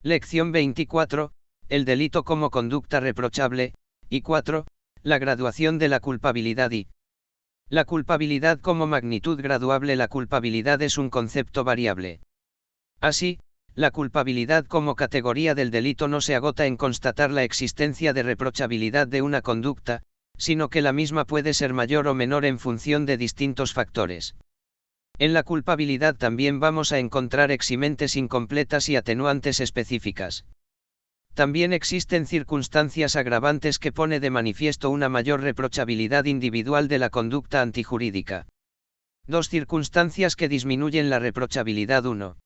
Lección 24, el delito como conducta reprochable, y 4, la graduación de la culpabilidad y la culpabilidad como magnitud graduable. La culpabilidad es un concepto variable. Así, la culpabilidad como categoría del delito no se agota en constatar la existencia de reprochabilidad de una conducta, sino que la misma puede ser mayor o menor en función de distintos factores. En la culpabilidad también vamos a encontrar eximentes incompletas y atenuantes específicas. También existen circunstancias agravantes que pone de manifiesto una mayor reprochabilidad individual de la conducta antijurídica. Dos circunstancias que disminuyen la reprochabilidad. 1.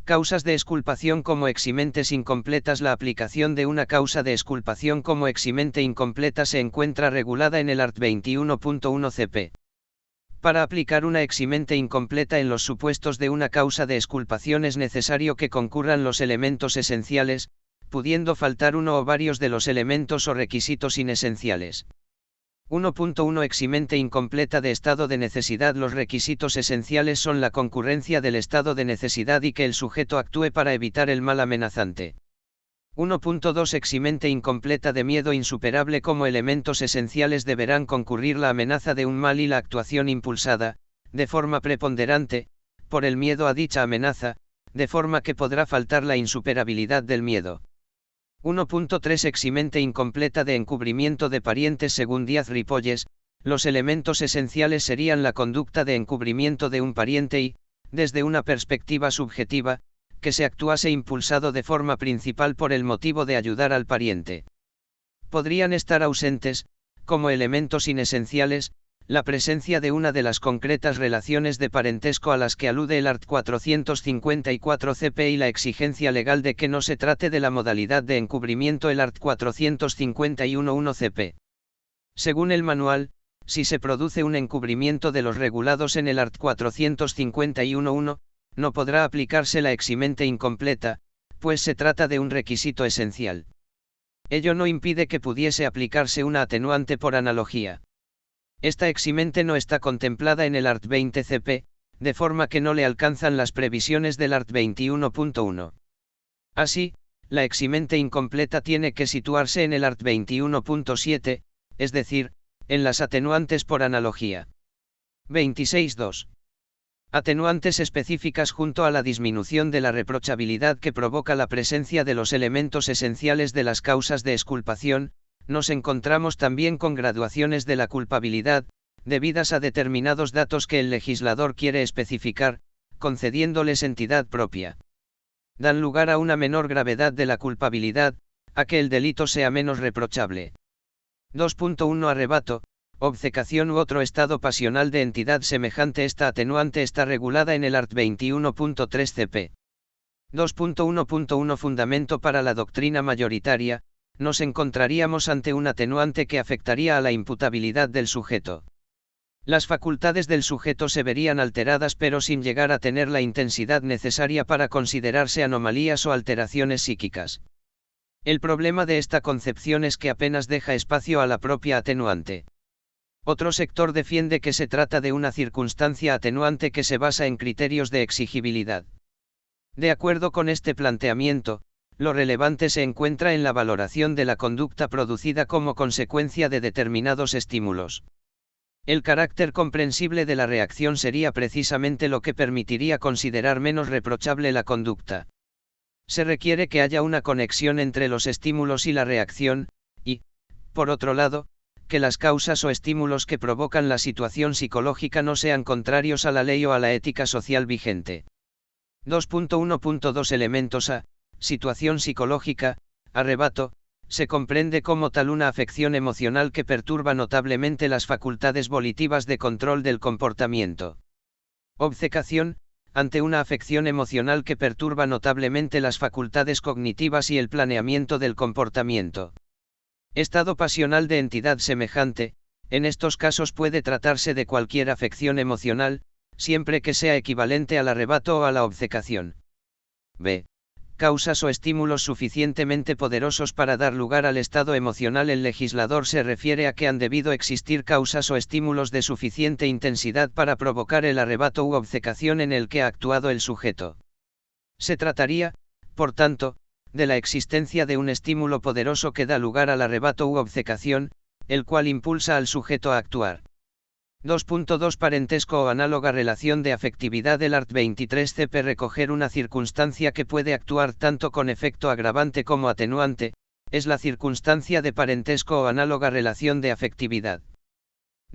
Causas de exculpación como eximentes incompletas. La aplicación de una causa de exculpación como eximente incompleta se encuentra regulada en el art. 21.1 CP. Para aplicar una eximente incompleta en los supuestos de una causa de exculpación es necesario que concurran los elementos esenciales, pudiendo faltar uno o varios de los elementos o requisitos inesenciales. 1.1 Eximente incompleta de estado de necesidad. Los requisitos esenciales son la concurrencia del estado de necesidad y que el sujeto actúe para evitar el mal amenazante. 1.2 Eximente incompleta de miedo insuperable. Como elementos esenciales deberán concurrir la amenaza de un mal y la actuación impulsada, de forma preponderante, por el miedo a dicha amenaza, de forma que podrá faltar la insuperabilidad del miedo. 1.3 Eximente incompleta de encubrimiento de parientes. Según Díaz Ripolles, los elementos esenciales serían la conducta de encubrimiento de un pariente y, desde una perspectiva subjetiva, que se actuase impulsado de forma principal por el motivo de ayudar al pariente. Podrían estar ausentes, como elementos inesenciales, la presencia de una de las concretas relaciones de parentesco a las que alude el art. 454 CP y la exigencia legal de que no se trate de la modalidad de encubrimiento. El art. 451.1 CP. Según el manual, si se produce un encubrimiento de los regulados en el art. 451.1, no podrá aplicarse la eximente incompleta, pues se trata de un requisito esencial. Ello no impide que pudiese aplicarse una atenuante por analogía. Esta eximente no está contemplada en el art. 20 CP, de forma que no le alcanzan las previsiones del art. 21.1. Así, la eximente incompleta tiene que situarse en el art. 21.7, es decir, en las atenuantes por analogía. 26.2. Atenuantes específicas. Junto a la disminución de la reprochabilidad que provoca la presencia de los elementos esenciales de las causas de exculpación, nos encontramos también con graduaciones de la culpabilidad, debidas a determinados datos que el legislador quiere especificar, concediéndoles entidad propia. Dan lugar a una menor gravedad de la culpabilidad, a que el delito sea menos reprochable. 2.1 Arrebato, obcecación u otro estado pasional de entidad semejante. Esta atenuante está regulada en el art. 21.3 CP. 2.1.1 Fundamento para la doctrina mayoritaria. Nos encontraríamos ante un atenuante que afectaría a la imputabilidad del sujeto. Las facultades del sujeto se verían alteradas pero sin llegar a tener la intensidad necesaria para considerarse anomalías o alteraciones psíquicas. El problema de esta concepción es que apenas deja espacio a la propia atenuante. Otro sector defiende que se trata de una circunstancia atenuante que se basa en criterios de exigibilidad. De acuerdo con este planteamiento, lo relevante se encuentra en la valoración de la conducta producida como consecuencia de determinados estímulos. El carácter comprensible de la reacción sería precisamente lo que permitiría considerar menos reprochable la conducta. Se requiere que haya una conexión entre los estímulos y la reacción, y, por otro lado, que las causas o estímulos que provocan la situación psicológica no sean contrarios a la ley o a la ética social vigente. 2.1.2 Elementos A. Situación psicológica, arrebato, se comprende como tal una afección emocional que perturba notablemente las facultades volitivas de control del comportamiento. Obcecación, ante una afección emocional que perturba notablemente las facultades cognitivas y el planeamiento del comportamiento. Estado pasional de entidad semejante, en estos casos puede tratarse de cualquier afección emocional, siempre que sea equivalente al arrebato o a la obcecación. B. Causas o estímulos suficientemente poderosos para dar lugar al estado emocional. El legislador se refiere a que han debido existir causas o estímulos de suficiente intensidad para provocar el arrebato u obcecación en el que ha actuado el sujeto. Se trataría, por tanto, de la existencia de un estímulo poderoso que da lugar al arrebato u obcecación, el cual impulsa al sujeto a actuar. 2.2 Parentesco o análoga relación de afectividad. El art. 23 cp recoger una circunstancia que puede actuar tanto con efecto agravante como atenuante, es la circunstancia de parentesco o análoga relación de afectividad.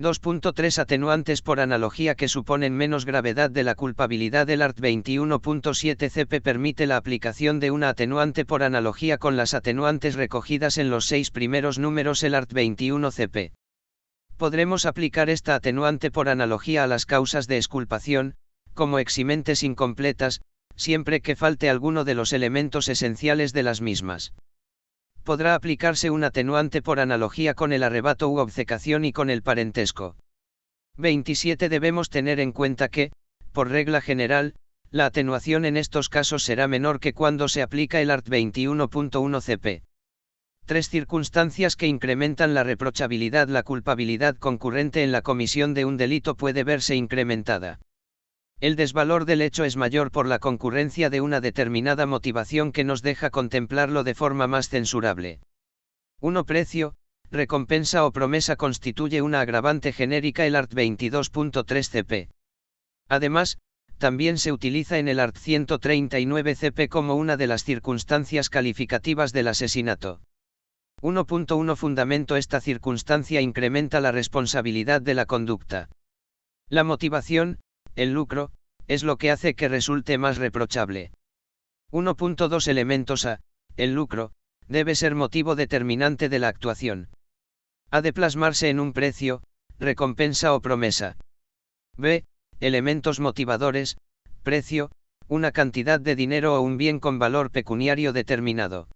2.3 Atenuantes por analogía que suponen menos gravedad de la culpabilidad. El art. 21.7 cp permite la aplicación de una atenuante por analogía con las atenuantes recogidas en los 6 primeros números. El art. 21 cp. Podremos aplicar esta atenuante por analogía a las causas de exculpación, como eximentes incompletas, siempre que falte alguno de los elementos esenciales de las mismas. Podrá aplicarse un atenuante por analogía con el arrebato u obcecación y con el parentesco. 27 Debemos tener en cuenta que, por regla general, la atenuación en estos casos será menor que cuando se aplica el art. 21.1 cp. 3 Circunstancias que incrementan la reprochabilidad. La culpabilidad concurrente en la comisión de un delito puede verse incrementada. El desvalor del hecho es mayor por la concurrencia de una determinada motivación que nos deja contemplarlo de forma más censurable. 1 Precio, recompensa o promesa constituye una agravante genérica. El art. 22.3 cp. Además, también se utiliza en el art. 139 cp como una de las circunstancias calificativas del asesinato. 1.1 Fundamento. Esta circunstancia incrementa la responsabilidad de la conducta. La motivación, el lucro, es lo que hace que resulte más reprochable. 1.2 Elementos A. El lucro, debe ser motivo determinante de la actuación. Ha de plasmarse en un precio, recompensa o promesa. B. Elementos motivadores, precio, una cantidad de dinero o un bien con valor pecuniario determinado.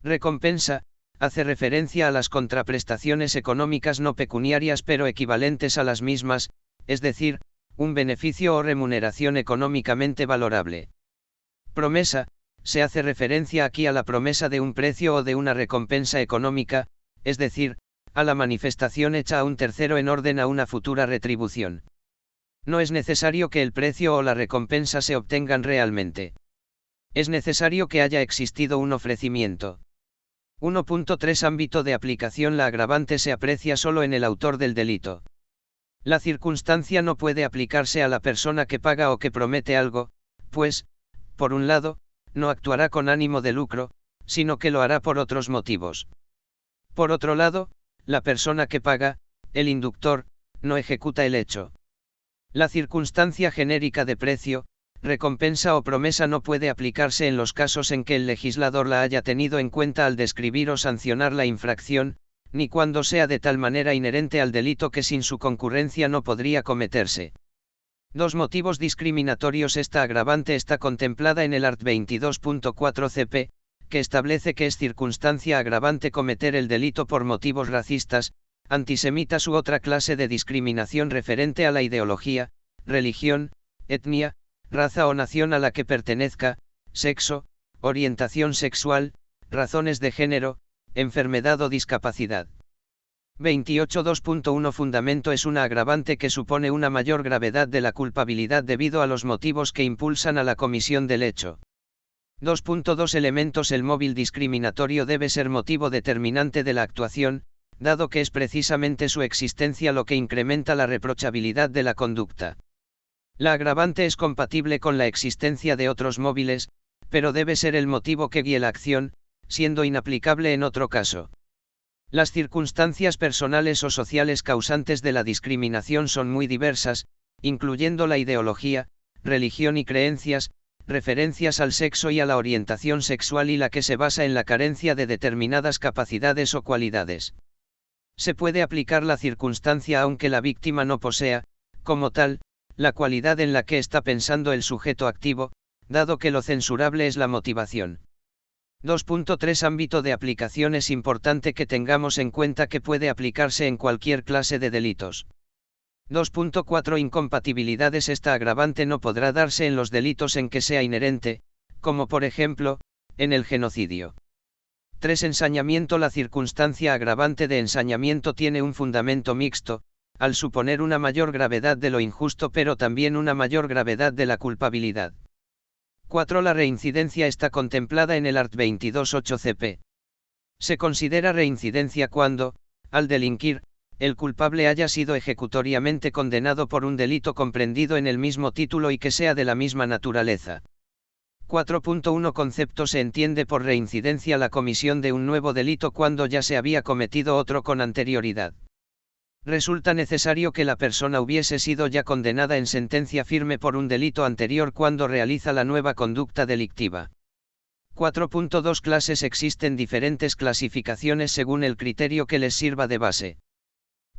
Recompensa, hace referencia a las contraprestaciones económicas no pecuniarias pero equivalentes a las mismas, es decir, un beneficio o remuneración económicamente valorable. Promesa, se hace referencia aquí a la promesa de un precio o de una recompensa económica, es decir, a la manifestación hecha a un tercero en orden a una futura retribución. No es necesario que el precio o la recompensa se obtengan realmente. Es necesario que haya existido un ofrecimiento. 1.3 Ámbito de aplicación. La agravante se aprecia solo en el autor del delito. La circunstancia no puede aplicarse a la persona que paga o que promete algo, pues, por un lado, no actuará con ánimo de lucro, sino que lo hará por otros motivos. Por otro lado, la persona que paga, el inductor, no ejecuta el hecho. La circunstancia genérica de precio, recompensa o promesa no puede aplicarse en los casos en que el legislador la haya tenido en cuenta al describir o sancionar la infracción, ni cuando sea de tal manera inherente al delito que sin su concurrencia no podría cometerse. 2 Motivos discriminatorios. Esta agravante está contemplada en el art. 22.4 cp, que establece que es circunstancia agravante cometer el delito por motivos racistas, antisemitas u otra clase de discriminación referente a la ideología, religión, etnia, raza o nación a la que pertenezca, sexo, orientación sexual, razones de género, enfermedad o discapacidad. 28 2.1 Fundamento es una agravante que supone una mayor gravedad de la culpabilidad debido a los motivos que impulsan a la comisión del hecho. 2.2 Elementos. El móvil discriminatorio debe ser motivo determinante de la actuación, dado que es precisamente su existencia lo que incrementa la reprochabilidad de la conducta. La agravante es compatible con la existencia de otros móviles, pero debe ser el motivo que guíe la acción, siendo inaplicable en otro caso. Las circunstancias personales o sociales causantes de la discriminación son muy diversas, incluyendo la ideología, religión y creencias, referencias al sexo y a la orientación sexual y la que se basa en la carencia de determinadas capacidades o cualidades. Se puede aplicar la circunstancia aunque la víctima no posea, como tal, la cualidad en la que está pensando el sujeto activo, dado que lo censurable es la motivación. 2.3 Ámbito de aplicación. Es importante que tengamos en cuenta que puede aplicarse en cualquier clase de delitos. 2.4 Incompatibilidades. Esta agravante no podrá darse en los delitos en que sea inherente, como por ejemplo, en el genocidio. 3 Ensañamiento. La circunstancia agravante de ensañamiento tiene un fundamento mixto, al suponer una mayor gravedad de lo injusto pero también una mayor gravedad de la culpabilidad. 4. La reincidencia está contemplada en el art. 22.8 cp. Se considera reincidencia cuando, al delinquir, el culpable haya sido ejecutoriamente condenado por un delito comprendido en el mismo título y que sea de la misma naturaleza. 4.1 Concepto: se entiende por reincidencia la comisión de un nuevo delito cuando ya se había cometido otro con anterioridad. Resulta necesario que la persona hubiese sido ya condenada en sentencia firme por un delito anterior cuando realiza la nueva conducta delictiva. 4.2 Clases: existen diferentes clasificaciones según el criterio que les sirva de base.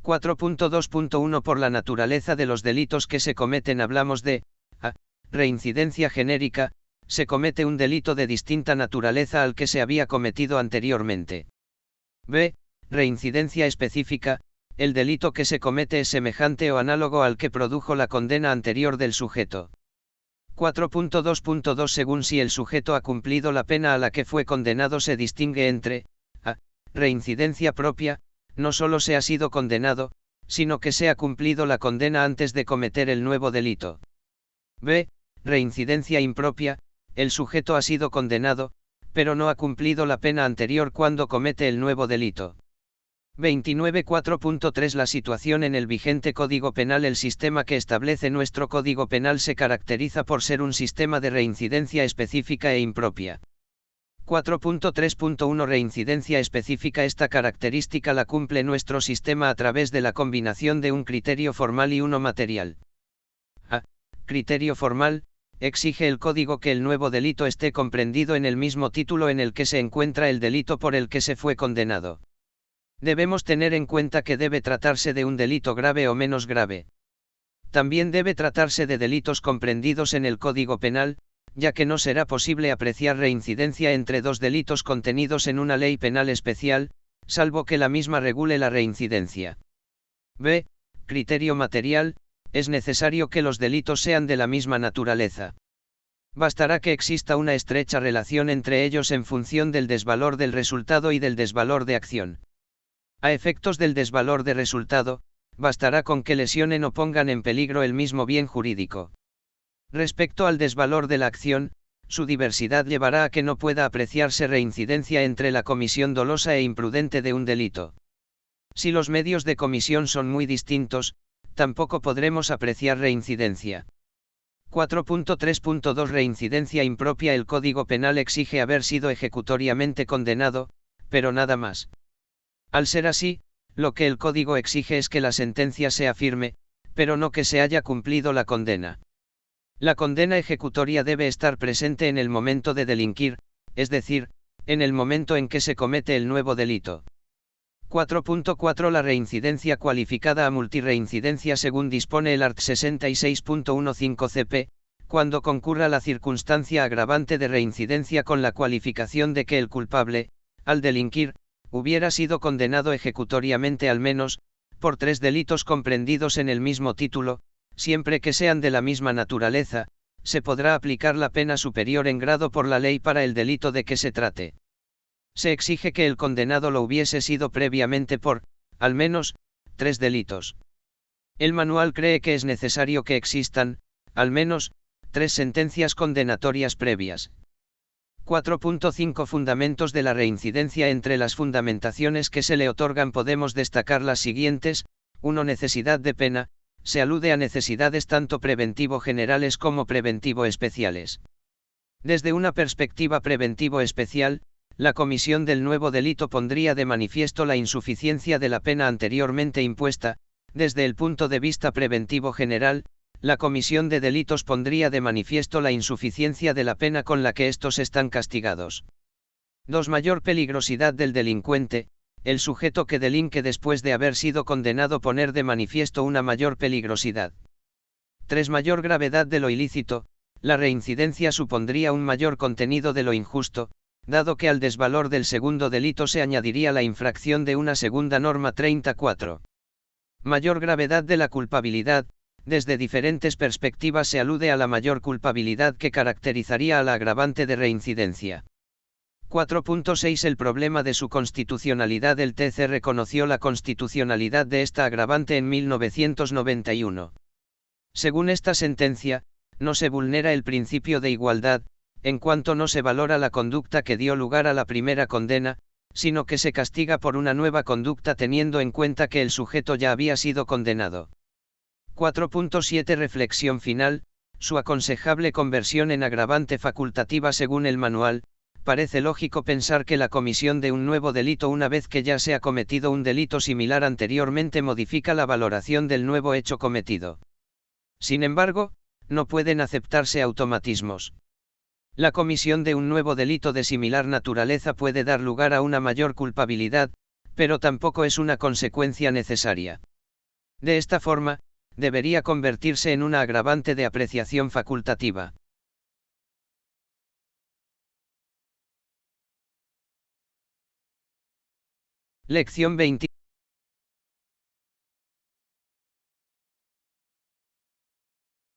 4.2.1 Por la naturaleza de los delitos que se cometen hablamos de a. Reincidencia genérica: se comete un delito de distinta naturaleza al que se había cometido anteriormente. b. Reincidencia específica: el delito que se comete es semejante o análogo al que produjo la condena anterior del sujeto. 4.2.2 Según si el sujeto ha cumplido la pena a la que fue condenado, se distingue entre a. Reincidencia propia: no solo se ha sido condenado, sino que se ha cumplido la condena antes de cometer el nuevo delito. b. Reincidencia impropia: el sujeto ha sido condenado, pero no ha cumplido la pena anterior cuando comete el nuevo delito. 29.4.3 La situación en el vigente Código Penal: el sistema que establece nuestro Código Penal se caracteriza por ser un sistema de reincidencia específica e impropia. 4.3.1 Reincidencia específica: esta característica la cumple nuestro sistema a través de la combinación de un criterio formal y uno material. A. Criterio formal: exige el Código que el nuevo delito esté comprendido en el mismo título en el que se encuentra el delito por el que se fue condenado. Debemos tener en cuenta que debe tratarse de un delito grave o menos grave. También debe tratarse de delitos comprendidos en el Código Penal, ya que no será posible apreciar reincidencia entre dos delitos contenidos en una ley penal especial, salvo que la misma regule la reincidencia. b. Criterio material: es necesario que los delitos sean de la misma naturaleza. Bastará que exista una estrecha relación entre ellos en función del desvalor del resultado y del desvalor de acción. A efectos del desvalor de resultado, bastará con que lesionen o pongan en peligro el mismo bien jurídico. Respecto al desvalor de la acción, su diversidad llevará a que no pueda apreciarse reincidencia entre la comisión dolosa e imprudente de un delito. Si los medios de comisión son muy distintos, tampoco podremos apreciar reincidencia. 4.3.2 Reincidencia impropia: el Código Penal exige haber sido ejecutoriamente condenado, pero nada más. Al ser así, lo que el Código exige es que la sentencia sea firme, pero no que se haya cumplido la condena. La condena ejecutoria debe estar presente en el momento de delinquir, es decir, en el momento en que se comete el nuevo delito. 4.4 La reincidencia cualificada a multirreincidencia: según dispone el art. 66.15 cp, cuando concurra la circunstancia agravante de reincidencia con la cualificación de que el culpable, al delinquir, hubiera sido condenado ejecutoriamente al menos, por 3 delitos comprendidos en el mismo título, siempre que sean de la misma naturaleza, se podrá aplicar la pena superior en grado por la ley para el delito de que se trate. Se exige que el condenado lo hubiese sido previamente por, al menos, 3 delitos. El manual cree que es necesario que existan, al menos, 3 sentencias condenatorias previas. 4.5 Fundamentos de la reincidencia: entre las fundamentaciones que se le otorgan podemos destacar las siguientes. 1. Necesidad de pena: se alude a necesidades tanto preventivo generales como preventivo especiales. Desde una perspectiva preventivo especial, la comisión del nuevo delito pondría de manifiesto la insuficiencia de la pena anteriormente impuesta. Desde el punto de vista preventivo general, la comisión de delitos pondría de manifiesto la insuficiencia de la pena con la que estos están castigados. 2. Mayor peligrosidad del delincuente: el sujeto que delinque después de haber sido condenado poner de manifiesto una mayor peligrosidad. 3. Mayor gravedad de lo ilícito: la reincidencia supondría un mayor contenido de lo injusto, dado que al desvalor del segundo delito se añadiría la infracción de una segunda norma 34. Mayor gravedad de la culpabilidad: desde diferentes perspectivas se alude a la mayor culpabilidad que caracterizaría a la agravante de reincidencia. 4.6 El problema de su constitucionalidad: el TC reconoció la constitucionalidad de esta agravante en 1991. Según esta sentencia, no se vulnera el principio de igualdad, en cuanto no se valora la conducta que dio lugar a la primera condena, sino que se castiga por una nueva conducta teniendo en cuenta que el sujeto ya había sido condenado. 4.7 Reflexión final. Su aconsejable conversión en agravante facultativa según el manual. Parece lógico pensar que la comisión de un nuevo delito una vez que ya se ha cometido un delito similar anteriormente modifica la valoración del nuevo hecho cometido. Sin embargo, no pueden aceptarse automatismos. La comisión de un nuevo delito de similar naturaleza puede dar lugar a una mayor culpabilidad, pero tampoco es una consecuencia necesaria. De esta forma, debería convertirse en una agravante de apreciación facultativa. Lección 20.